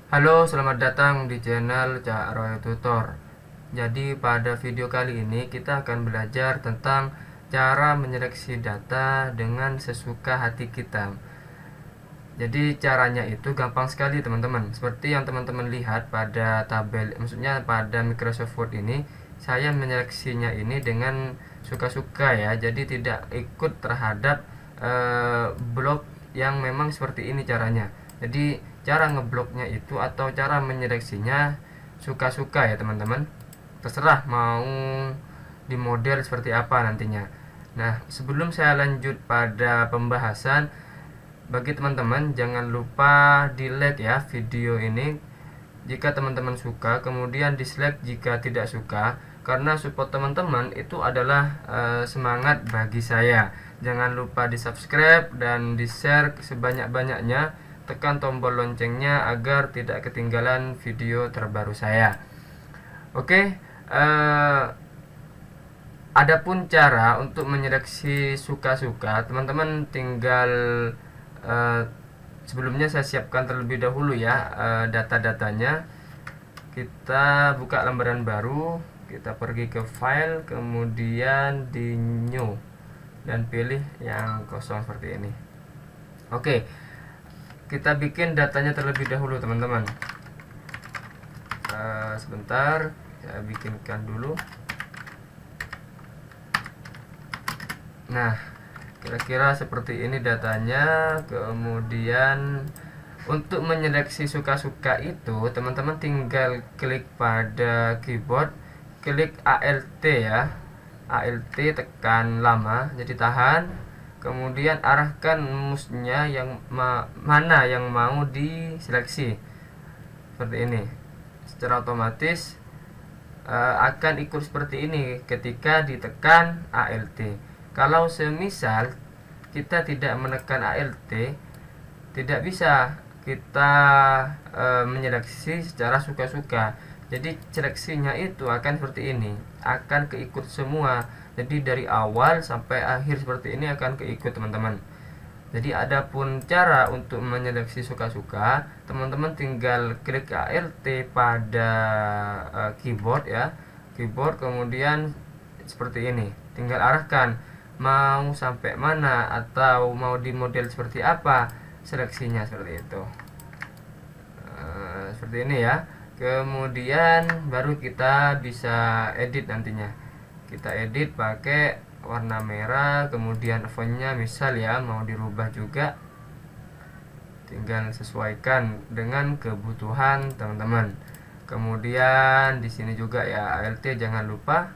Halo, selamat datang di channel Cak Roy Tutor. Jadi pada video kali ini kita akan belajar tentang cara menyeleksi data dengan sesuka hati kita. Jadi caranya itu gampang sekali teman-teman. Seperti yang teman-teman lihat pada tabel, maksudnya pada Microsoft Word ini, saya menyeleksinya ini dengan suka-suka ya. Jadi tidak ikut terhadap blok yang memang seperti ini caranya. Jadi cara ngebloknya itu atau cara menyeleksinya suka-suka ya teman-teman. Terserah mau di model seperti apa nantinya. Nah, sebelum saya lanjut pada pembahasan, bagi teman-teman jangan lupa di like ya video ini jika teman-teman suka, kemudian dislike jika tidak suka, karena support teman-teman itu adalah semangat bagi saya. Jangan lupa di subscribe dan di share sebanyak-banyaknya, tekan tombol loncengnya agar tidak ketinggalan video terbaru saya. Oke, adapun cara untuk menyeleksi suka-suka, teman-teman tinggal sebelumnya saya siapkan terlebih dahulu ya data-datanya. Kita buka lembaran baru, kita pergi ke file, kemudian di new dan pilih yang kosong seperti ini. Oke, kita bikin datanya terlebih dahulu teman-teman. Sebentar, saya bikinkan dulu. Nah, kira-kira seperti ini datanya. Kemudian untuk menyeleksi suka-suka itu teman-teman tinggal klik pada keyboard, klik ALT ya, ALT tekan lama, jadi tahan, kemudian arahkan mouse-nya yang mana yang mau diseleksi seperti ini. Secara otomatis akan ikut seperti ini ketika ditekan ALT. Kalau semisal kita tidak menekan ALT, tidak bisa kita menyeleksi secara suka-suka. Jadi seleksinya itu akan seperti ini, akan keikut semua. Jadi dari awal sampai akhir seperti ini akan keikut teman-teman. Jadi adapun cara untuk menyeleksi suka-suka, teman-teman tinggal klik ALT pada keyboard ya, keyboard, kemudian seperti ini, tinggal arahkan mau sampai mana atau mau di model seperti apa seleksinya, seperti itu. Seperti ini ya. Kemudian baru kita bisa edit nantinya. Kita edit pakai warna merah, kemudian fontnya misal ya mau dirubah juga, tinggal sesuaikan dengan kebutuhan teman-teman. Kemudian di sini juga ya ALT jangan lupa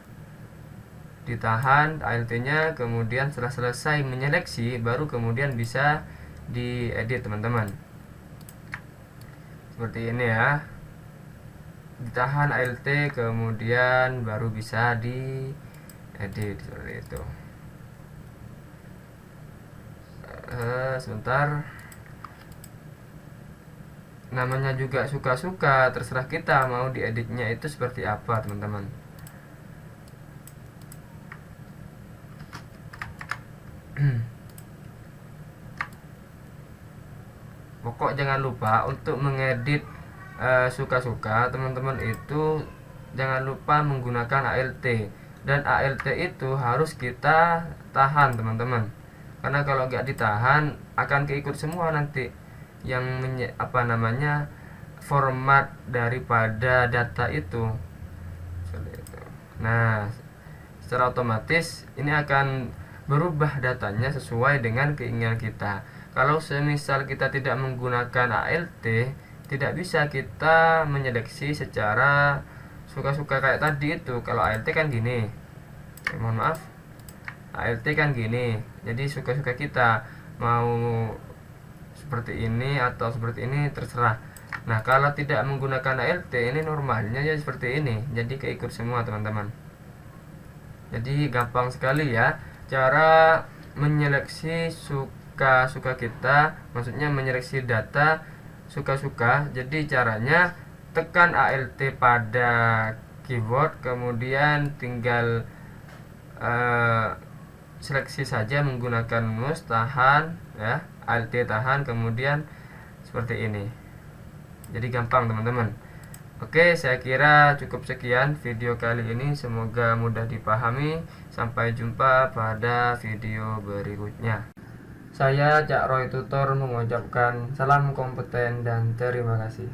ditahan ALT-nya, kemudian setelah selesai menyeleksi baru kemudian bisa diedit teman-teman. Seperti ini ya. Ditahan ALT kemudian baru bisa diedit seperti itu. Sebentar. Namanya juga suka-suka, terserah kita mau dieditnya itu seperti apa teman-teman. Pokok jangan lupa untuk mengedit suka-suka teman-teman itu jangan lupa menggunakan ALT, dan ALT itu harus kita tahan teman-teman, karena kalau nggak ditahan akan keikut semua nanti yang format daripada data itu. Nah, secara otomatis ini akan berubah datanya sesuai dengan keinginan kita. Kalau semisal kita tidak menggunakan ALT, tidak bisa kita menyeleksi secara suka-suka kayak tadi itu. Kalau ALT kan gini, mohon maaf, ALT kan gini, jadi suka-suka kita mau seperti ini atau seperti ini terserah. Nah, kalau tidak menggunakan ALT ini normalnya ya seperti ini, jadi keikut semua teman-teman. Jadi gampang sekali ya cara menyeleksi suka-suka kita, maksudnya menyeleksi data suka-suka. Jadi caranya tekan ALT pada keyboard, kemudian tinggal seleksi saja menggunakan mouse, tahan ya, ALT tahan, kemudian seperti ini. Jadi gampang teman-teman. Oke, saya kira cukup sekian video kali ini, semoga mudah dipahami. Sampai jumpa pada video berikutnya. Saya Cak Roy Tutor mengucapkan salam kompeten dan terima kasih.